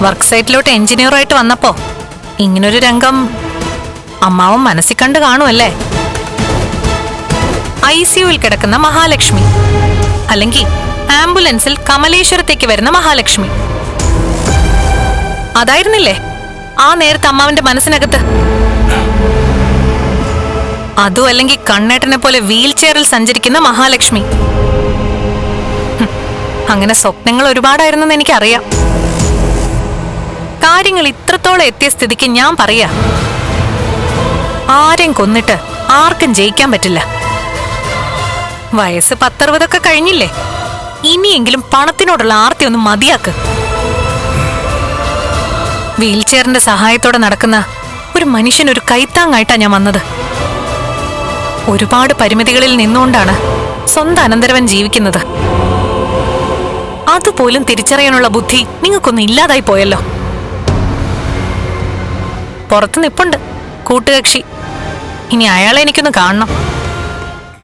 Work സൈറ്റിലോട്ട് എഞ്ചിനീയറായിട്ട് വന്നപ്പോ ഇങ്ങനൊരു രംഗം അമ്മാവൻ മനസ്സിൽ കണ്ട് കാണുമല്ലേ? ICUവിൽ കിടക്കുന്ന മഹാലക്ഷ്മി, അല്ലെങ്കിൽ ആംബുലൻസിൽ കമലേശ്വരത്തേക്ക് വരുന്ന മഹാലക്ഷ്മി, അതായിരുന്നില്ലേ ആ നേരത്തെ അമ്മാവന്റെ മനസ്സിനകത്ത്? അതും അല്ലെങ്കിൽ കണ്ണേട്ടനെ പോലെ വീൽ ചെയറിൽ സഞ്ചരിക്കുന്ന മഹാലക്ഷ്മി. അങ്ങനെ സ്വപ്നങ്ങൾ ഒരുപാടായിരുന്നെന്ന് എനിക്കറിയാം. കാര്യങ്ങൾ ഇത്രത്തോളം എത്തിയ സ്ഥിതിക്ക് ഞാൻ പറയാ, ആരെയും കൊന്നിട്ട് ആർക്കും ജയിക്കാൻ പറ്റില്ല. വയസ്സ് 10-60 കഴിഞ്ഞില്ലേ? ഇനിയെങ്കിലും പണത്തിനോടുള്ള ആർത്തി ഒന്ന് മതിയാക്ക്. വീൽ ചെയറിന്റെ സഹായത്തോടെ നടക്കുന്ന ഒരു മനുഷ്യനൊരു കൈത്താങ്ങായിട്ടാ ഞാൻ വന്നത്. ഒരുപാട് പരിമിതികളിൽ നിന്നുകൊണ്ടാണ് സ്വന്തം അനന്തരവൻ ജീവിക്കുന്നത്. അതുപോലും തിരിച്ചറിയാനുള്ള ബുദ്ധി നിങ്ങൾക്കൊന്നും ഇല്ലാതായി പോയല്ലോ. പുറത്ത് നിപ്പുണ്ട് കൂട്ടുകക്ഷി. ഇനി അയാളെ എനിക്കൊന്ന് കാണണം.